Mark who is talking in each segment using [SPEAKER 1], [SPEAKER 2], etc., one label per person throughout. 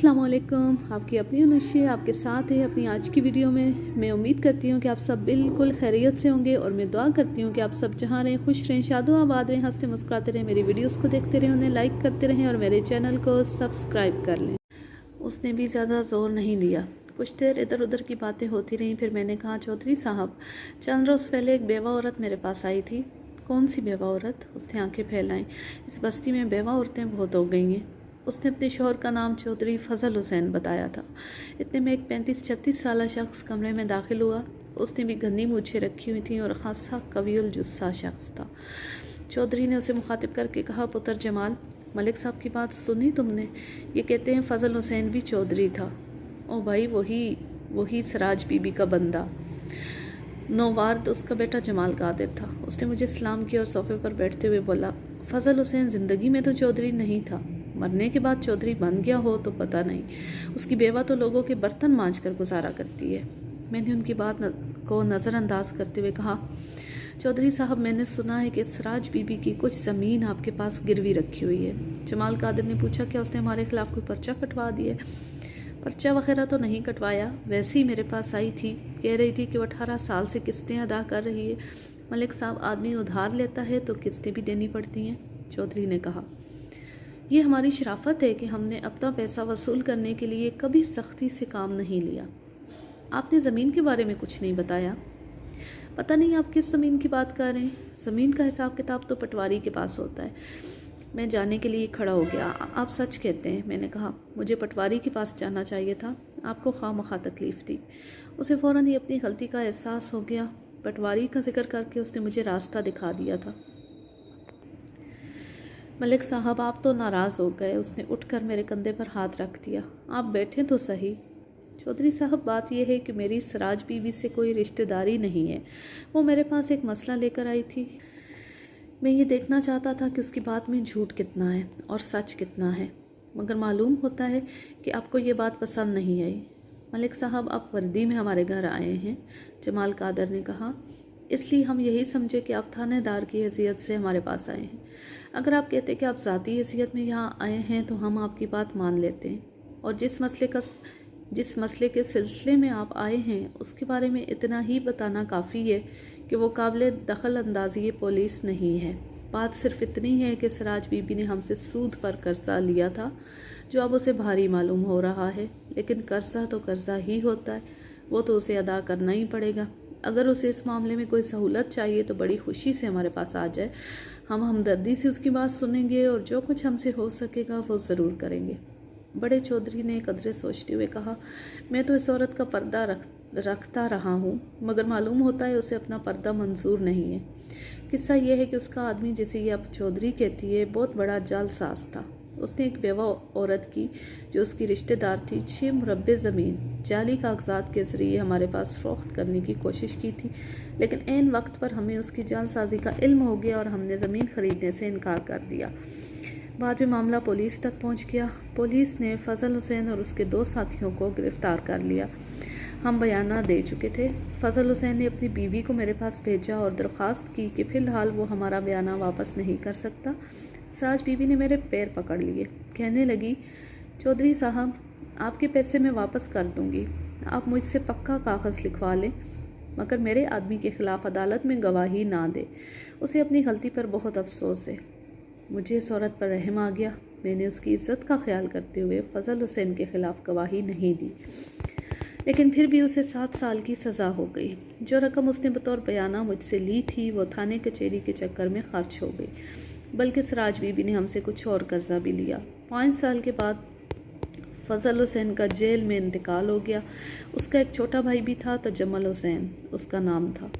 [SPEAKER 1] अस्सलाम वालेकुम। आपकी अपनी अनुशी आपके साथ है अपनी आज की वीडियो में। मैं उम्मीद करती हूँ कि आप सब बिल्कुल खैरियत से होंगे और मैं दुआ करती हूँ कि आप सब जहाँ रहें, खुश रहें, शादो आबाद रहें, हंसते मुस्कुराते रहें, मेरी वीडियोस को देखते रहें, उन्हें लाइक करते रहें और मेरे चैनल को सब्सक्राइब कर लें। उसने भी ज़्यादा ज़ोर नहीं दिया। कुछ देर इधर उधर की बातें होती रहीं। फिर मैंने कहा, चौधरी साहब, चंद रोज़ पहले एक बेवा औरत मेरे पास आई थी। कौन सी बेवा औरत? उसने आंखें फैलाईं। इस बस्ती में बेवा औरतें बहुत हो गई हैं। उसने अपने शौहर का नाम चौधरी फजल हुसैन बताया था। इतने में एक 35-36 साल शख्स कमरे में दाखिल हुआ। उसने भी घनी मूछें रखी हुई थी और खासा कवील जुस्सा शख्स था। चौधरी ने उसे मुखातिब करके कहा, पुत्र जमाल, मलिक साहब की बात सुनी तुमने? ये कहते हैं फजल हुसैन भी चौधरी था। ओ भाई, वही सराज बीबी का बंदा। नौवार्द उसका बेटा जमाल कादिर था। उसने मुझे सलाम किया और सोफे पर बैठते हुए बोला, फजल हुसैन ज़िंदगी में तो चौधरी नहीं था, मरने के बाद चौधरी बन गया हो तो पता नहीं। उसकी बेवा तो लोगों के बर्तन मांझ कर गुजारा करती है। मैंने उनकी बात को नज़रअंदाज करते हुए कहा, चौधरी साहब, मैंने सुना है कि सराज बीबी की कुछ ज़मीन आपके पास गिरवी रखी हुई है। जमाल कादिर ने पूछा, क्या उसने हमारे खिलाफ़ कोई पर्चा कटवा दिया? पर्चा वगैरह तो नहीं कटवाया, वैसे ही मेरे पास आई थी, कह रही थी कि वो 18 साल से किस्तें अदा कर रही है। मलिक साहब, आदमी उधार लेता है तो किस्तें भी देनी पड़ती हैं। चौधरी ने कहा, ये हमारी शराफत है कि हमने अपना पैसा वसूल करने के लिए कभी सख्ती से काम नहीं लिया। आपने ज़मीन के बारे में कुछ नहीं बताया। पता नहीं आप किस ज़मीन की बात कर रहे हैं। ज़मीन का हिसाब किताब तो पटवारी के पास होता है। मैं जाने के लिए खड़ा हो गया। आप सच कहते हैं? मैंने कहा, मुझे पटवारी के पास जाना चाहिए था, आपको खामखा तकलीफ़ दी। उसे फ़ौरन ही अपनी गलती का एहसास हो गया। पटवारी का जिक्र करके उसने मुझे रास्ता दिखा दिया था। मलिक साहब, आप तो नाराज़ हो गए। उसने उठकर मेरे कंधे पर हाथ रख दिया। आप बैठें तो सही। चौधरी साहब, बात यह है कि मेरी सराज बीवी से कोई रिश्तेदारी नहीं है। वो मेरे पास एक मसला लेकर आई थी। मैं ये देखना चाहता था कि उसकी बात में झूठ कितना है और सच कितना है, मगर मालूम होता है कि आपको ये बात पसंद नहीं आई। मलिक साहब, आप वर्दी में हमारे घर आए हैं, जमाल कादर ने कहा, इसलिए हम यही समझे कि आप थानेदार की हैसियत से हमारे पास आए हैं। अगर आप कहते कि आप ज़ाती हैसियत में यहाँ आए हैं तो हम आपकी बात मान लेते हैं, और जिस मसले के सिलसिले में आप आए हैं उसके बारे में इतना ही बताना काफ़ी है कि वो काबिल दखल अंदाजी पुलिस नहीं है। बात सिर्फ इतनी है कि सराज बीबी ने हमसे सूद पर कर्जा लिया था, जो अब उसे भारी मालूम हो रहा है, लेकिन कर्जा तो कर्जा ही होता है, वो तो उसे अदा करना ही पड़ेगा। अगर उसे इस मामले में कोई सहूलत चाहिए तो बड़ी खुशी से हमारे पास आ जाए। हम हमदर्दी से उसकी बात सुनेंगे और जो कुछ हमसे हो सकेगा वो ज़रूर करेंगे। बड़े चौधरी ने कदरे सोचते हुए कहा, मैं तो इस औरत का पर्दा रखता रहा हूँ, मगर मालूम होता है उसे अपना पर्दा मंजूर नहीं है। किस्सा यह है कि उसका आदमी, जिसे ये अब चौधरी कहती है, बहुत बड़ा जालसाज था। उसने एक बेवा औरत की, जो उसकी रिश्तेदार थी, 6 मुरब्बे ज़मीन जाली कागजात के ज़रिए हमारे पास फ़रोख्त करने की कोशिश की थी, लेकिन ऐन वक्त पर हमें उसकी जालसाजी का इल्म हो गया और हमने ज़मीन ख़रीदने से इनकार कर दिया। बाद में मामला पुलिस तक पहुंच गया। पुलिस ने फजल हुसैन और उसके 2 साथियों को गिरफ़्तार कर लिया। हम बयाना दे चुके थे। फजल हुसैन ने अपनी बीवी को मेरे पास भेजा और दरख्वास्त की कि फ़िलहाल वो हमारा बयाना वापस नहीं कर सकता। सराज बीबी ने मेरे पैर पकड़ लिए। कहने लगी, चौधरी साहब, आपके पैसे मैं वापस कर दूँगी, आप मुझसे पक्का कागज़ लिखवा लें, मगर मेरे आदमी के ख़िलाफ़ अदालत में गवाही ना दे। उसे अपनी गलती पर बहुत अफसोस है। मुझे इस औरत पर रहम आ गया। मैंने उसकी इज़्ज़त का ख्याल करते हुए फजल हुसैन के ख़िलाफ़ गवाही नहीं दी, लेकिन फिर भी उसे 7 साल की सज़ा हो गई। जो रकम उसने बतौर बयाना मुझसे ली थी वो थाने कचहरी के चक्कर में खर्च हो गई, बल्कि सराज बीबी ने हमसे कुछ और कर्जा भी लिया। 5 साल के बाद फजल हुसैन का जेल में इंतकाल हो गया। उसका एक छोटा भाई भी था, तजम्मल हुसैन उसका नाम था।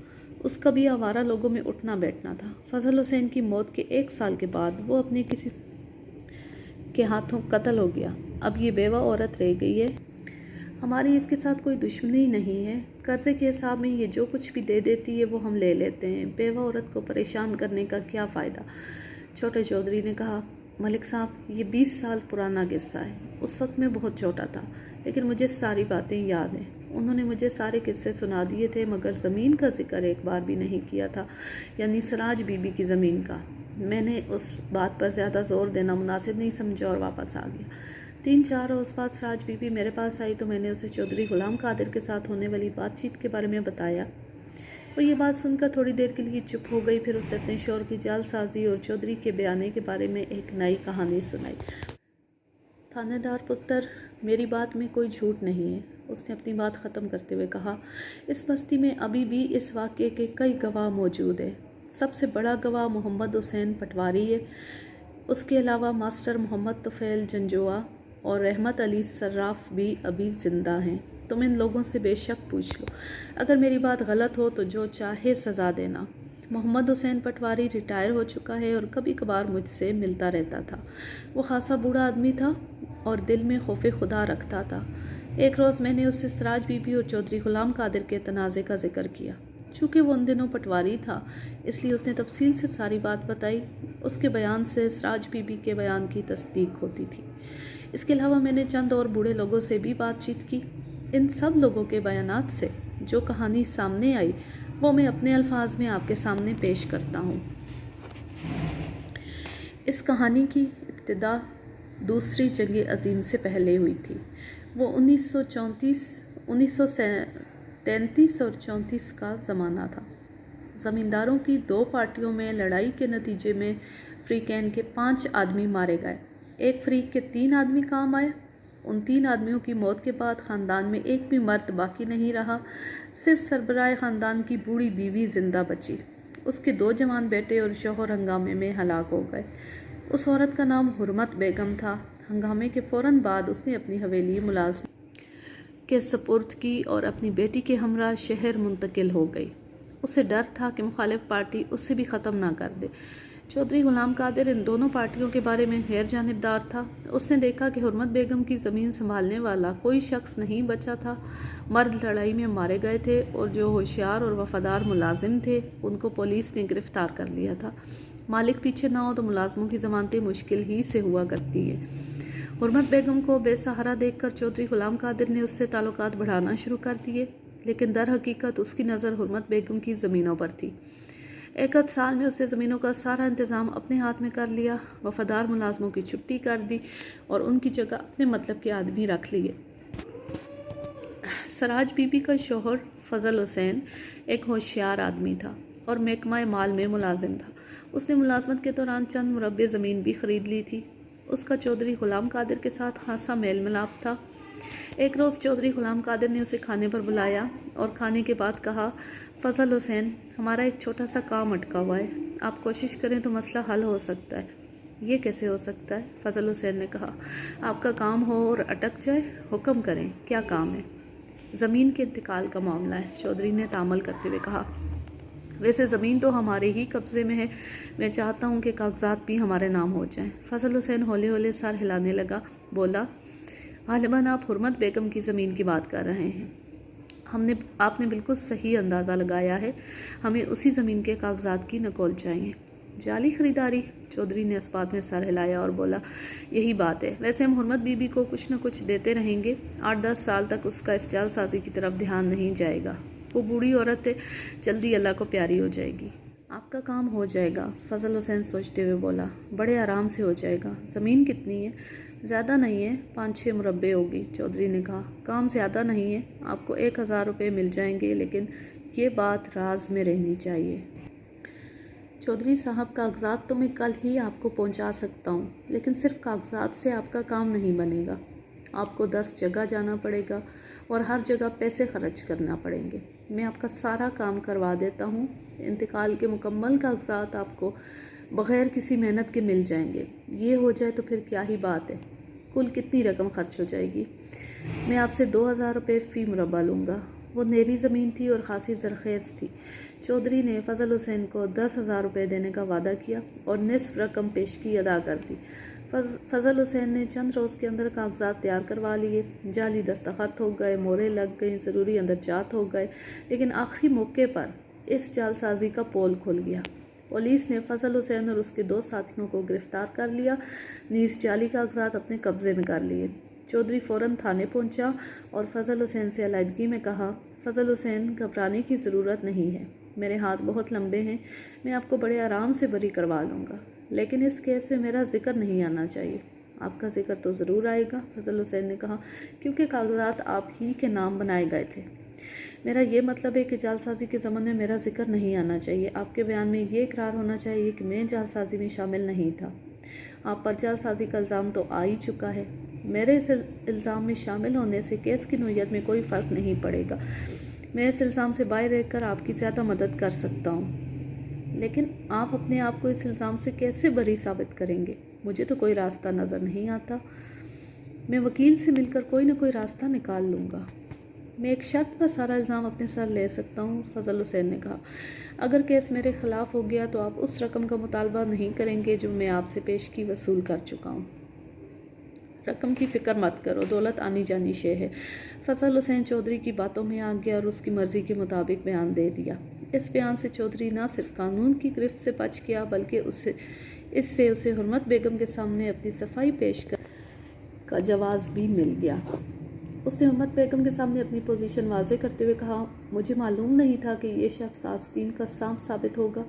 [SPEAKER 1] उसका भी आवारा लोगों में उठना बैठना था। फजल हुसैन की मौत के 1 साल के बाद वो अपने किसी के हाथों कत्ल हो गया। अब ये बेवा औरत रह गई है। हमारी इसके साथ कोई दुश्मनी नहीं है। कर्जे के हिसाब में ये जो कुछ भी दे देती है वो हम ले लेते हैं। बेवा औरत को परेशान करने का क्या फ़ायदा? छोटे चौधरी ने कहा, मलिक साहब, ये 20 साल पुराना किस्सा है। उस वक्त मैं बहुत छोटा था, लेकिन मुझे सारी बातें याद हैं। उन्होंने मुझे सारे किस्से सुना दिए थे, मगर ज़मीन का जिक्र एक बार भी नहीं किया था, यानी सराज बीबी की ज़मीन का। मैंने उस बात पर ज़्यादा ज़ोर देना मुनासिब नहीं समझा और वापस आ गया। 3-4 रोज़ बाद सराज बीबी मेरे पास आई तो मैंने उसे चौधरी गुलाम कादिर के साथ होने वाली बातचीत के बारे में बताया। वो ये बात सुनकर थोड़ी देर के लिए चुप हो गई। फिर उसने अपने शोहर की जालसाजी और चौधरी के बयाने के बारे में एक नई कहानी सुनाई। थानेदार पुत्र, मेरी बात में कोई झूठ नहीं है, उसने अपनी बात ख़त्म करते हुए कहा। इस बस्ती में अभी भी इस वाक़े के कई गवाह मौजूद हैं। सबसे बड़ा गवाह मोहम्मद हुसैन पटवारी है। उसके अलावा मास्टर मोहम्मद तुफ़ैल जंजोआ और रहमत अली सर्राफ भी अभी ज़िंदा हैं। तुम इन लोगों से बेशक पूछ लो। अगर मेरी बात गलत हो तो जो चाहे सज़ा देना। मोहम्मद हुसैन पटवारी रिटायर हो चुका है और कभी कभार मुझसे मिलता रहता था। वो खासा बूढ़ा आदमी था और दिल में खौफ खुदा रखता था। एक रोज़ मैंने उससे सराज बीबी और चौधरी गुलाम कादिर के तनाज़े का जिक्र किया। चूँकि वो उन दिनों पटवारी था, इसलिए उसने तफसील से सारी बात बताई। उसके बयान से सराज बीबी के बयान की तस्दीक होती थी। इसके अलावा मैंने चंद और बूढ़े लोगों से भी बातचीत की। इन सब लोगों के बयानात से जो कहानी सामने आई वो मैं अपने अल्फाज में आपके सामने पेश करता हूँ। इस कहानी की इब्तिदा दूसरी जंग अजीम से पहले हुई थी। वो 1933 और 34 का ज़माना था। ज़मींदारों की 2 पार्टियों में लड़ाई के नतीजे में फ़रीक़ैन के 5 आदमी मारे गए। एक फ़रीक के 3 आदमी काम आए। उन 3 आदमियों की मौत के बाद ख़ानदान में एक भी मर्द बाकी नहीं रहा। सिर्फ सरबराह ख़ानदान की बूढ़ी बीवी ज़िंदा बची। उसके 2 जवान बेटे और शौहर हंगामे में हलाक हो गए। उस औरत का नाम हुर्मत बेगम था। हंगामे के फ़ौरन बाद उसने अपनी हवेली मुलाज़िम के सपुर्द की और अपनी बेटी के हमरा शहर मुंतकिल हो गई। उसे डर था कि मुखालिफ पार्टी उससे भी ख़त्म ना कर दे। चौधरी गुलाम कादिर इन दोनों पार्टियों के बारे में गैर जानिबदार था। उसने देखा कि हुर्मत बेगम की ज़मीन संभालने वाला कोई शख्स नहीं बचा था। मर्द लड़ाई में मारे गए थे और जो होशियार और वफादार मुलाजिम थे उनको पुलिस ने गिरफ़्तार कर लिया था। मालिक पीछे ना हो तो मुलाजमों की ज़मानतें मुश्किल ही से हुआ करती है। हुर्मत बेगम को बेसहारा देखकर चौधरी गुलाम कादिर ने उससे ताल्लुकात बढ़ाना शुरू कर दिए, लेकिन दर हकीकत उसकी नज़र हुर्मत बेगम की ज़मीनों पर थी। एक आध साल में उसने ज़मीनों का सारा इंतज़ाम अपने हाथ में कर लिया। वफादार मुलाजमों की छुट्टी कर दी और उनकी जगह अपने मतलब के आदमी रख लिए। सराज बीबी का शौहर फजल हुसैन एक होशियार आदमी था और महकमा माल में मुलाजिम था। उसने मुलाजमत के दौरान चंद मुरब्बे ज़मीन भी ख़रीद ली थी। उसका चौधरी गुलाम कादिर के साथ खासा मेल मिलाप था। एक रोज़ चौधरी गुलाम कादिर ने उसे खाने पर बुलाया और खाने के बाद कहा, फजल हुसैन, हमारा एक छोटा सा काम अटका हुआ है। आप कोशिश करें तो मसला हल हो सकता है। ये कैसे हो सकता है? फजल हुसैन ने कहा, आपका काम हो और अटक जाए, हुक्म करें, क्या काम है? ज़मीन के इंतकाल का मामला है, चौधरी ने तामल करते हुए कहा। वैसे ज़मीन तो हमारे ही कब्ज़े में है। मैं चाहता हूँ कि कागजात भी हमारे नाम हो जाएं। फजल हुसैन हौले हौले सर हिलाने लगा। बोला, गालिबन आप हुर्मत बेगम की ज़मीन की बात कर रहे हैं। आपने बिल्कुल सही अंदाज़ा लगाया है। हमें उसी ज़मीन के कागजात की नकल चाहिए। जाली ख़रीदारी? चौधरी ने इस बात में सर हिलाया और बोला, यही बात है। वैसे हम हुर्मत बीबी को कुछ न कुछ देते रहेंगे। 8-10 साल तक उसका इस जालसाजी की तरफ ध्यान नहीं जाएगा। वो बूढ़ी औरत है, जल्दी अल्लाह को प्यारी हो जाएगी। आपका काम हो जाएगा, फजल हुसैन सोचते हुए बोला। बड़े आराम से हो जाएगा। ज़मीन कितनी है? ज़्यादा नहीं है, 5-6 मुरब्बे होगी, चौधरी ने कहा। काम ज़्यादा नहीं है, आपको 1000 रुपये मिल जाएंगे, लेकिन ये बात राज में रहनी चाहिए। चौधरी साहब, कागजात तो मैं कल ही आपको पहुंचा सकता हूं, लेकिन सिर्फ कागजात से आपका काम नहीं बनेगा। आपको 10 जगह जाना पड़ेगा और हर जगह पैसे खर्च करना पड़ेंगे। मैं आपका सारा काम करवा देता हूँ। इंतकाल के मुकम्मल कागजात आपको बग़ैर किसी मेहनत के मिल जाएंगे। ये हो जाए तो फिर क्या ही बात है। कुल कितनी रकम खर्च हो जाएगी? मैं आपसे 2000 रुपये फ़ी मुरब्बा लूँगा। वो नेरी ज़मीन थी और ख़ासी ज़रख़ेज़ थी। चौधरी ने फजल हुसैन को 10,000 रुपये देने का वादा किया और निसफ़ रकम पेशगी अदा कर दी। फजल हुसैन ने चंद रोज़ के अंदर कागजात तैयार करवा लिए। जाली दस्तखत हो गए, मोहरें लग गई, ज़रूरी अंदरजात हो गए, लेकिन आखिरी मौके पर इस जालसाजी का पोल खुल गया। पुलिस ने फजल हुसैन और उसके 2 साथियों को गिरफ़्तार कर लिया। नीज़ जाली कागजात अपने कब्ज़े में कर लिए। चौधरी फ़ौरन थाने पहुंचा और फजल हुसैन से अलीहदगी में कहा, फजल हुसैन, घबराने की ज़रूरत नहीं है। मेरे हाथ बहुत लंबे हैं, मैं आपको बड़े आराम से बरी करवा लूँगा, लेकिन इस केस में मेरा जिक्र नहीं आना चाहिए। आपका जिक्र तो ज़रूर आएगा, फजल हुसैन ने कहा, क्योंकि कागजात आप ही के नाम बनाए गए थे। मेरा ये मतलब है कि जालसाजी के ज़माने में मेरा जिक्र नहीं आना चाहिए। आपके बयान में ये इकरार होना चाहिए कि मैं जालसाजी में शामिल नहीं था। आप पर जालसाजी का इल्ज़ाम तो आ ही चुका है। मेरे इस इल्ज़ाम में शामिल होने से केस की नोयत में कोई फ़र्क नहीं पड़ेगा। मैं इस इल्ज़ाम से बाहर रहकर आपकी ज़्यादा मदद कर सकता हूँ, लेकिन आप अपने आप को इस इल्ज़ाम से कैसे बरी साबित करेंगे? मुझे तो कोई रास्ता नज़र नहीं आता। मैं वकील से मिलकर कोई ना कोई रास्ता निकाल लूँगा। मैं एक शर्त पर सारा इल्ज़ाम अपने सर ले सकता हूँ, फजल हुसैन ने कहा। अगर केस मेरे ख़िलाफ़ हो गया तो आप उस रकम का मुतालबा नहीं करेंगे जो मैं आपसे पेशगी वसूल कर चुका हूँ। रकम की फ़िक्र मत करो, दौलत आनी जानी शे है। फजल हुसैन चौधरी की बातों में आ गया और उसकी मर्ज़ी के मुताबिक बयान दे दिया। इस बयान से चौधरी न सिर्फ कानून की गिरफ्त से बच गया, बल्कि इससे उसे हुर्मत बेगम के सामने अपनी सफाई पेश कर का जवाज़ भी मिल गया। उसने हुर्मत बेगम के सामने अपनी पोजीशन वाज़े करते हुए कहा, मुझे मालूम नहीं था कि ये शख्स आस्तीन का सांप साबित होगा।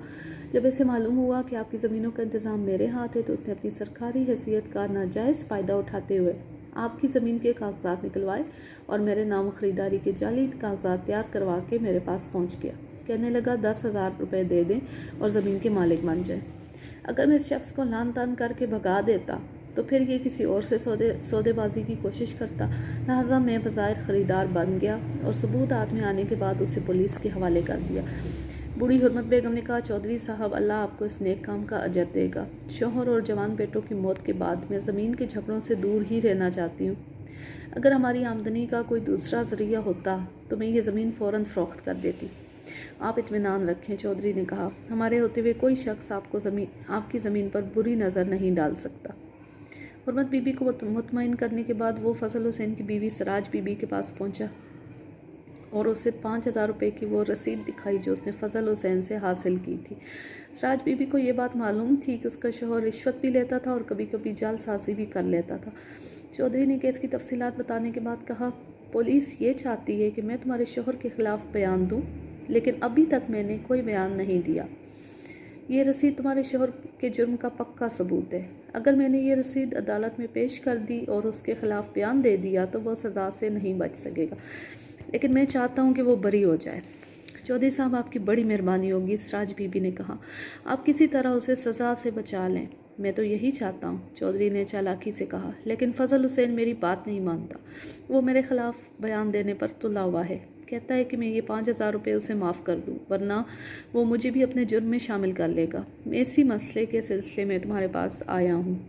[SPEAKER 1] जब इसे मालूम हुआ कि आपकी ज़मीनों का इंतज़ाम मेरे हाथ है तो उसने अपनी सरकारी हैसियत का नाजायज़ फ़ायदा उठाते हुए आपकी ज़मीन के कागजात निकलवाए और मेरे नाम ख़रीदारी के जाली कागजात तैयार करवा के मेरे पास पहुँच गया। कहने लगा 10,000 रुपये दे दें और ज़मीन के मालिक बन जाए। अगर मैं इस शख्स को लान तान करके भगा देता तो फिर ये किसी और से सौदेबाजी की कोशिश करता। लिहाजा मैं बज़ाहिर ख़रीदार बन गया और सबूत हाथ में आने के बाद उसे पुलिस के हवाले कर दिया। बूढ़ी हुर्मत बेगम ने कहा, चौधरी साहब, अल्लाह आपको इस नेक काम का अजर देगा। शौहर और जवान बेटों की मौत के बाद मैं ज़मीन के झगड़ों से दूर ही रहना चाहती हूँ। अगर हमारी आमदनी का कोई दूसरा ज़रिया होता तो मैं ये ज़मीन फ़ौरन फ़रोख्त कर देती। आप इत्मीनान रखें, चौधरी ने कहा, हमारे होते हुए कोई शख्स आपकी ज़मीन पर बुरी नज़र नहीं डाल सकता। हुर्मत बीबी को मुतमईन करने के बाद वो फजल हुसैन की बीवी सराज बीबी के पास पहुंचा और उसे 5,000 रुपये की वो रसीद दिखाई जो उसने फजल हुसैन से हासिल की थी। सराज बीबी को ये बात मालूम थी कि उसका शौहर रिश्वत भी लेता था और कभी कभी जालसाजी भी कर लेता था। चौधरी ने केस की तफसीलात बताने के बाद कहा, पुलिस ये चाहती है कि मैं तुम्हारे शौहर के ख़िलाफ़ बयान दूँ, लेकिन अभी तक मैंने कोई बयान नहीं दिया। ये रसीद तुम्हारे शौहर के जुर्म का पक्का सबूत है। अगर मैंने ये रसीद अदालत में पेश कर दी और उसके ख़िलाफ़ बयान दे दिया तो वह सज़ा से नहीं बच सकेगा, लेकिन मैं चाहता हूँ कि वो बरी हो जाए। चौधरी साहब, आपकी बड़ी मेहरबानी होगी, सराज बीबी ने कहा। आप किसी तरह उसे सज़ा से बचा लें। मैं तो यही चाहता हूँ, चौधरी ने चालाकी से कहा, लेकिन फजल हुसैन मेरी बात नहीं मानता। वो मेरे ख़िलाफ़ बयान देने पर तुला हुआ है। कहता है कि मैं ये 5,000 रुपये उसे माफ़ कर दूँ, वरना वो मुझे भी अपने जुर्म में शामिल कर लेगा। मैं इसी मसले के सिलसिले में तुम्हारे पास आया हूँ।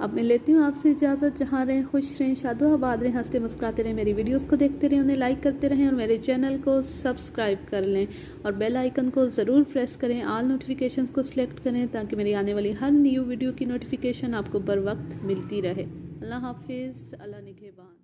[SPEAKER 1] अब मैं लेती हूँ आपसे इजाज़त। जहाँ रहें खुश रहें, शादोआबाद रहें, हंसते मुस्कुराते रहें। मेरी वीडियोस को देखते रहें, उन्हें लाइक करते रहें और मेरे चैनल को सब्सक्राइब कर लें और बेल आइकन को ज़रूर प्रेस करें। ऑल नोटिफिकेशंस को सिलेक्ट करें ताकि मेरी आने वाली हर न्यू वीडियो की नोटिफिकेशन आपको बर वक्त मिलती रहे। अल्लाह हाफिज़, अल्लाह निगहबान।